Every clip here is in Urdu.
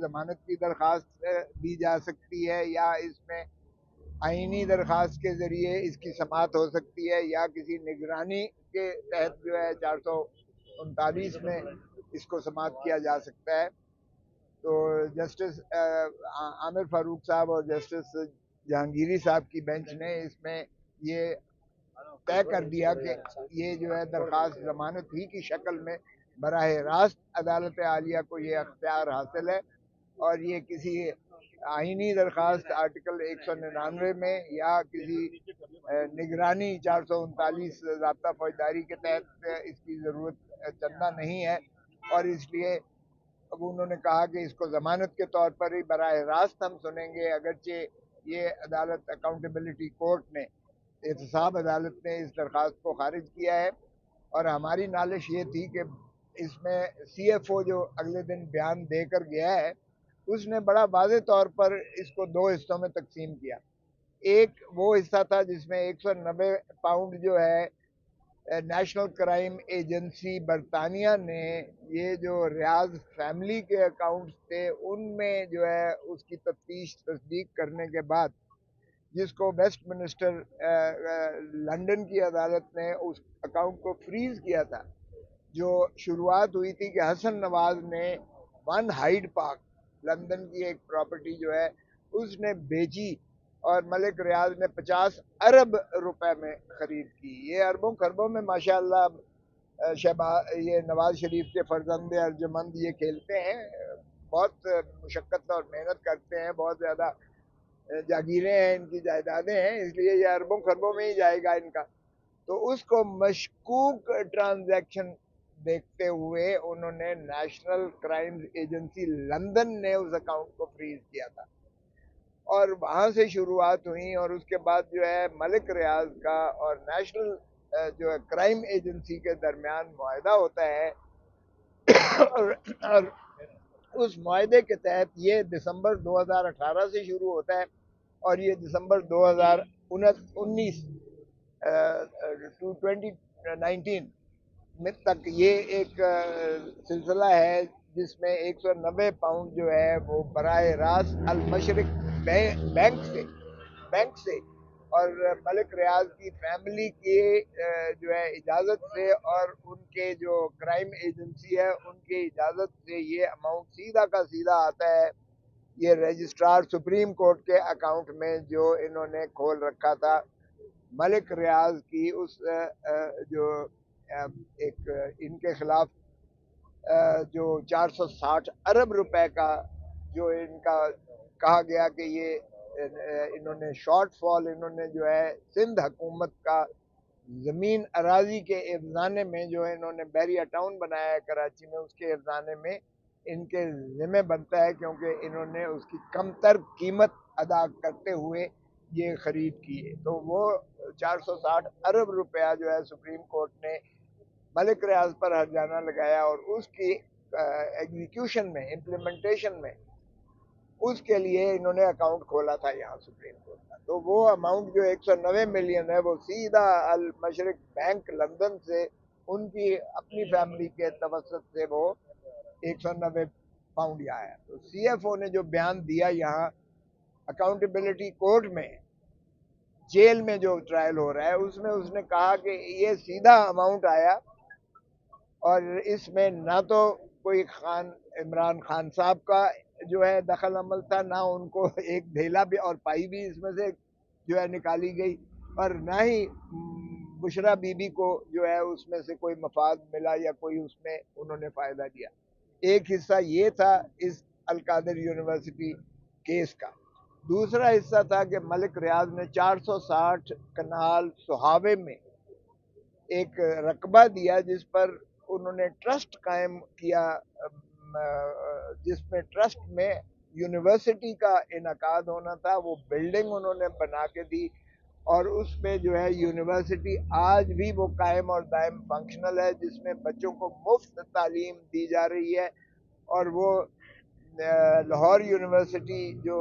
ضمانت کی درخواست دی جا سکتی ہے یا اس میں آئینی درخواست کے ذریعے اس کی سماعت ہو سکتی ہے یا کسی نگرانی کے تحت جو ہے 439 میں اس کو سماعت کیا جا سکتا ہے. تو جسٹس عامر فاروق صاحب اور جسٹس جہانگیری صاحب کی بینچ نے اس میں یہ طے کر دیا کہ یہ جو ہے درخواست ضمانت ہی کی شکل میں براہ راست عدالت عالیہ کو یہ اختیار حاصل ہے اور یہ کسی آئینی درخواست آرٹیکل 199 میں یا کسی نگرانی 439 ضابطہ فوجداری کے تحت اس کی ضرورت چندہ نہیں ہے. اور اس لیے اب انہوں نے کہا کہ اس کو ضمانت کے طور پر ہی براہ راست ہم سنیں گے، اگرچہ یہ عدالت اکاؤنٹیبلٹی کورٹ نے احتساب عدالت نے اس درخواست کو خارج کیا ہے. اور ہماری نالش یہ تھی کہ اس میں سی ایف او جو اگلے دن بیان دے کر گیا ہے اس نے بڑا واضح طور پر اس کو دو حصوں میں تقسیم کیا. ایک وہ حصہ تھا جس میں 190 پاؤنڈ جو ہے نیشنل کرائم ایجنسی برطانیہ نے یہ جو ریاض فیملی کے اکاؤنٹس تھے ان میں جو ہے اس کی تفتیش تصدیق کرنے کے بعد جس کو ویسٹ منسٹر لنڈن کی عدالت نے اس اکاؤنٹ کو فریز کیا تھا. جو شروعات ہوئی تھی کہ حسن نواز نے ون ہائیڈ پارک لندن کی ایک پراپرٹی جو ہے اس نے بیچی اور ملک ریاض نے 50 ارب روپے میں خرید کی. یہ اربوں خربوں میں ماشاءاللہ یہ نواز شریف کے فرزند ارجمند یہ کھیلتے ہیں، بہت مشقت اور محنت کرتے ہیں، بہت زیادہ جاگیریں ہیں، ان کی جائیدادیں ہیں، اس لیے یہ اربوں خربوں میں ہی جائے گا ان کا. تو اس کو مشکوک ٹرانزیکشن دیکھتے ہوئے انہوں نے نیشنل کرائم ایجنسی لندن نے اس اکاؤنٹ کو فریز کیا تھا اور وہاں سے شروعات ہوئی. اور اس کے بعد جو ہے ملک ریاض کا اور نیشنل جو ہے کرائم ایجنسی کے درمیان معاہدہ ہوتا ہے اور اس معاہدے کے تحت یہ دسمبر 2018 سے شروع ہوتا ہے اور یہ دسمبر 2019 2019 میں تک یہ ایک سلسلہ ہے جس میں 190 پاؤنڈ جو ہے وہ براہ راست المشرق بینک سے اور ملک ریاض کی فیملی کی جو ہے اجازت سے اور ان کے جو کرائم ایجنسی ہے ان کی اجازت سے یہ اماؤنٹ سیدھا کا سیدھا آتا ہے یہ رجسٹرار سپریم کورٹ کے اکاؤنٹ میں جو انہوں نے کھول رکھا تھا ملک ریاض کی اس جو ایک ان کے خلاف جو 460 ارب روپے کا جو ان کا کہا گیا کہ یہ انہوں نے شارٹ فال انہوں نے جو ہے سندھ حکومت کا زمین اراضی کے افزانے میں جو انہوں نے بیریا ٹاؤن بنایا ہے کراچی میں اس کے افزانے میں ان کے ذمہ بنتا ہے کیونکہ انہوں نے اس کی کم تر قیمت ادا کرتے ہوئے یہ خرید کی ہے. تو وہ 460 ارب روپیہ جو ہے سپریم کورٹ نے ملک ریاض پر ہرجانہ لگایا اور اس کی ایگزیکیوشن میں امپلیمنٹیشن میں اس کے لیے انہوں نے اکاؤنٹ کھولا تھا یہاں سپریم کورٹ کا. تو وہ اماؤنٹ جو 190 ملین ہے وہ سیدھا المشرق بینک لندن سے ان کی اپنی فیملی کے توسط سے وہ 190 پاؤنڈ یہ آیا. تو سی ایف او نے جو بیان دیا یہاں اکاؤنٹیبلٹی کورٹ میں جیل میں جو ٹرائل ہو رہا ہے اس میں اس نے کہا کہ یہ سیدھا اماؤنٹ آیا اور اس میں نہ تو کوئی عمران خان صاحب کا جو ہے دخل عمل تھا، نہ ان کو ایک ڈھیلا بھی اور پائی بھی اس میں سے جو ہے نکالی گئی اور نہ ہی بشرا بی بی کو جو ہے اس میں سے کوئی مفاد ملا یا کوئی اس میں انہوں نے فائدہ دیا. ایک حصہ یہ تھا اس القادر یونیورسٹی کیس کا. دوسرا حصہ تھا کہ ملک ریاض نے 460 کنال سہاوے میں ایک رقبہ دیا جس پر انہوں نے ٹرسٹ قائم کیا جس میں ٹرسٹ میں یونیورسٹی کا انعقاد ہونا تھا. وہ بلڈنگ انہوں نے بنا کے دی اور اس میں جو ہے یونیورسٹی آج بھی وہ قائم اور دائم فنکشنل ہے جس میں بچوں کو مفت تعلیم دی جا رہی ہے. اور وہ لاہور یونیورسٹی جو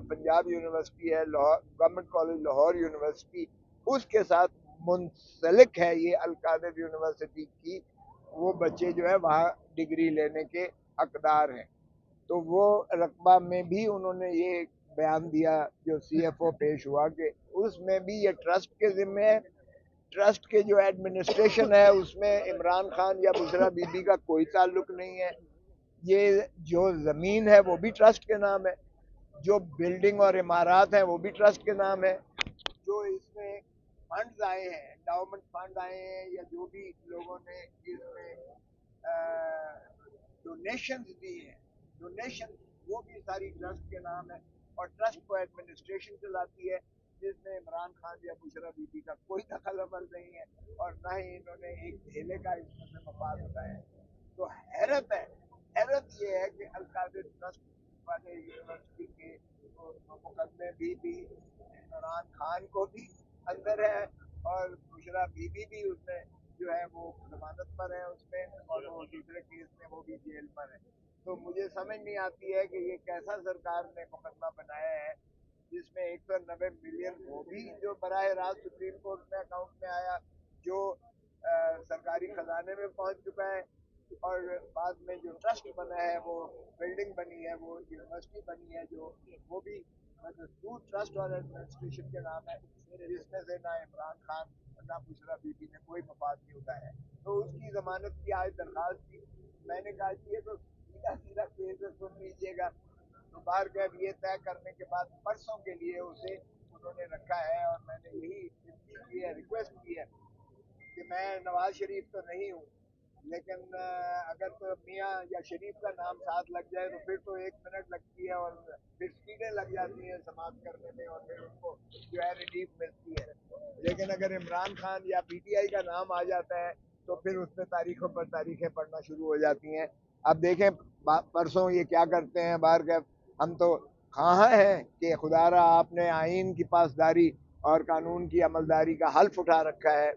پنجاب یونیورسٹی ہے گورنمنٹ کالج لاہور یونیورسٹی اس کے ساتھ منسلک ہے یہ القادر یونیورسٹی کی. وہ بچے جو ہے وہاں ڈگری لینے کے حقدار ہیں. تو وہ رقبہ میں بھی انہوں نے یہ بیان دیا جو سی ایف او پیش ہوا کہ اس میں بھی یہ ٹرسٹ کے ذمے ہے. ٹرسٹ کے جو ایڈمنسٹریشن ہے اس میں عمران خان یا بشرا بی بی کا کوئی تعلق نہیں ہے. یہ جو زمین ہے وہ بھی ٹرسٹ کے نام ہے, جو بلڈنگ اور عمارات ہیں وہ بھی ٹرسٹ کے نام ہے, جو اس میں فنڈز آئے ہیں, انڈاؤمنٹ فنڈ آئے ہیں, یا جو بھی لوگوں نے اس میں ڈونیشنز دی ہیں, ڈونیشن وہ بھی ساری ٹرسٹ کے نام ہے. اور ٹرسٹ کو ایڈمنسٹریشن چلاتی ہے جس میں عمران خان یا بشرا بی بی کا کوئی دخل عمل نہیں ہے, اور نہ ہی انہوں نے ایک ڈھیلے کا اس میں سے مفاد اٹھایا ہے. تو حیرت ہے, حیرت یہ ہے کہ القادر ٹرسٹ والے یونیورسٹی کے مقدمے بھی عمران خان کو بھی اندر ہے, اور بشرا بی بی بھی اس میں جو ہے وہ ضمانت پر ہے اس میں, اور وہ دوسرے کیس میں وہ بھی جیل پر ہے. تو مجھے سمجھ نہیں آتی ہے کہ یہ کیسا سرکار نے مقدمہ بنایا ہے جس میں 190 ملین وہ بھی جو براہ راست سپریم کورٹ میں اکاؤنٹ میں آیا, جو سرکاری خزانے میں پہنچ چکا ہے, اور بعد میں جو ٹرسٹ بنا ہے وہ بلڈنگ بنی ہے, وہ یونیورسٹی بنی ہے, جو وہ بھی دستور ٹرسٹ اور ایڈمنسٹریشن کے نام ہے, جس میں سے نہ عمران خان نہ بشرا بی بی نے کوئی مفاد نہیں اٹھایا ہے. تو اس کی ضمانت کی آج درخواست کی. میں نے کہا کہ یہ تو سیدھا سیدھا کیس ہے, سن لیجیے گا. تو بار کیب یہ طے کرنے کے بعد پرسوں کے لیے اسے انہوں نے رکھا ہے, اور میں نے یہی کی ہے, ریکویسٹ کی ہے کہ میں نواز شریف تو نہیں ہوں, لیکن اگر تو میاں یا شریف کا نام ساتھ لگ جائے تو پھر تو 1 منٹ لگتی ہے اور پھر سیٹیں لگ جاتی ہیں سماعت کرنے میں, اور پھر ان کو جو ہے ریلیف ملتی ہے. لیکن اگر عمران خان یا پی ٹی آئی کا نام آ جاتا ہے تو پھر اس میں تاریخوں پر تاریخیں پڑھنا شروع ہو جاتی ہیں. اب دیکھیں پرسوں یہ کیا کرتے ہیں بار کے, ہم تو خواہاں ہیں کہ خدا را آپ نے آئین کی پاسداری اور قانون کی عملداری کا حلف اٹھا رکھا ہے,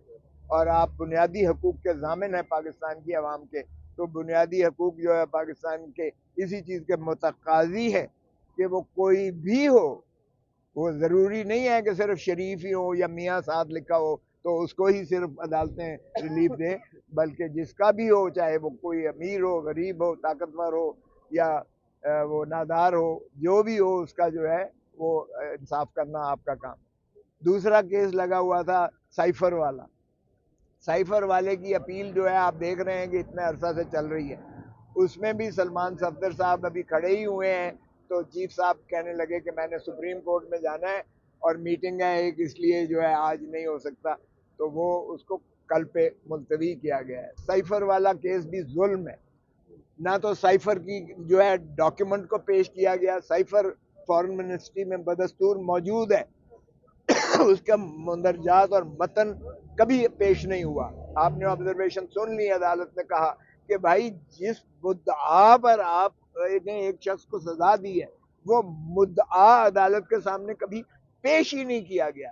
اور آپ بنیادی حقوق کے ضامن ہیں پاکستان کی عوام کے. تو بنیادی حقوق جو ہے پاکستان کے اسی چیز کے متقاضی ہے کہ وہ کوئی بھی ہو, وہ ضروری نہیں ہے کہ صرف شریف ہی ہو یا میاں ساتھ لکھا ہو تو اس کو ہی صرف عدالتیں ریلیف دیں, بلکہ جس کا بھی ہو, چاہے وہ کوئی امیر ہو, غریب ہو, طاقتور ہو یا وہ نادار ہو, جو بھی ہو اس کا جو ہے وہ انصاف کرنا آپ کا کام. دوسرا کیس لگا ہوا تھا سائفر والا. سائفر والے کی اپیل جو ہے آپ دیکھ رہے ہیں کہ اتنے عرصہ سے چل رہی ہے. اس میں بھی سلمان صفدر صاحب ابھی کھڑے ہی ہوئے ہیں, تو چیف صاحب کہنے لگے کہ میں نے سپریم کورٹ میں جانا ہے اور میٹنگ ہے ایک, اس لیے جو ہے آج نہیں ہو سکتا, تو وہ اس کو کل پہ ملتوی کیا گیا ہے. سائفر والا کیس بھی ظلم ہے, نہ تو سائفر کی جو ہے ڈاکیومنٹ کو پیش کیا گیا, سائفر فارن منسٹری میں بدستور موجود ہے, اس کا مندرجات اور متن کبھی پیش نہیں ہوا. آپ نے آبزرویشن سن لی, عدالت نے کہا کہ بھائی جس مدعا پر آپ نے ایک شخص کو سزا دی ہے وہ مدعا عدالت کے سامنے کبھی پیش ہی نہیں کیا گیا.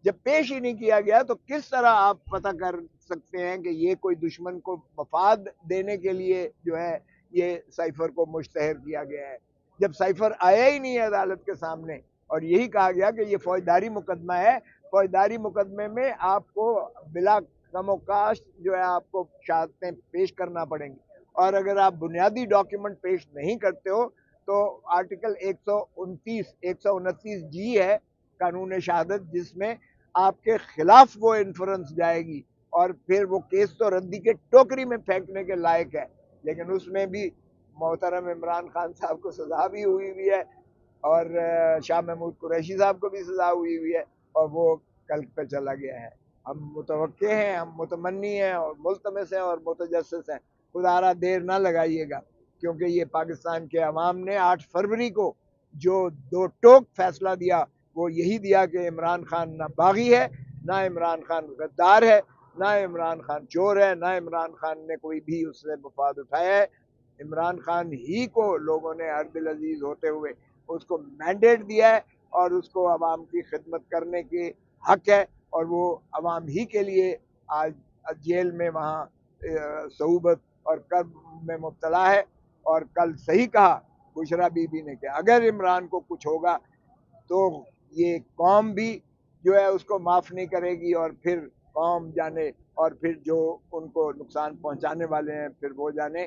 جب پیش ہی نہیں کیا گیا تو کس طرح آپ پتہ کر سکتے ہیں کہ یہ کوئی دشمن کو مفاد دینے کے لیے جو ہے یہ سائفر کو مشتہر کیا گیا ہے, جب سائفر آیا ہی نہیں ہے عدالت کے سامنے. اور یہی کہا گیا کہ یہ فوجداری مقدمہ ہے, فوجداری مقدمے میں آپ کو بلا کم و کاشت جو ہے آپ کو شہادتیں پیش کرنا پڑیں گی, اور اگر آپ بنیادی ڈاکیومنٹ پیش نہیں کرتے ہو تو آرٹیکل 129 جی ہے قانون شہادت, جس میں آپ کے خلاف وہ انفرنس جائے گی, اور پھر وہ کیس تو ردی کے ٹوکری میں پھینکنے کے لائق ہے. لیکن اس میں بھی محترم عمران خان صاحب کو سزا بھی ہوئی ہے, اور شاہ محمود قریشی صاحب کو بھی سزا ہوئی ہے, اور وہ کل پہ چلا گیا ہے. ہم متوقع ہیں, ہم متمنی ہیں اور ملتمس ہیں اور متجسس ہیں, خدا را دیر نہ لگائیے گا, کیونکہ یہ پاکستان کے عوام نے 8 فروری کو جو 2 ٹوک فیصلہ دیا وہ یہی دیا کہ عمران خان نہ باغی ہے, نہ عمران خان غدار ہے, نہ عمران خان چور ہے, نہ عمران خان نے کوئی بھی اس سے مفاد اٹھایا ہے. عمران خان ہی کو لوگوں نے ہر دل عزیز ہوتے ہوئے اس کو مینڈیٹ دیا ہے, اور اس کو عوام کی خدمت کرنے کے حق ہے, اور وہ عوام ہی کے لیے آج جیل میں وہاں صعوبت اور کرب میں مبتلا ہے. اور کل صحیح کہا بشرا بی بی نے کہ اگر عمران کو کچھ ہوگا تو یہ قوم بھی جو ہے اس کو معاف نہیں کرے گی, اور پھر قوم جانے, اور پھر جو ان کو نقصان پہنچانے والے ہیں پھر وہ جانے.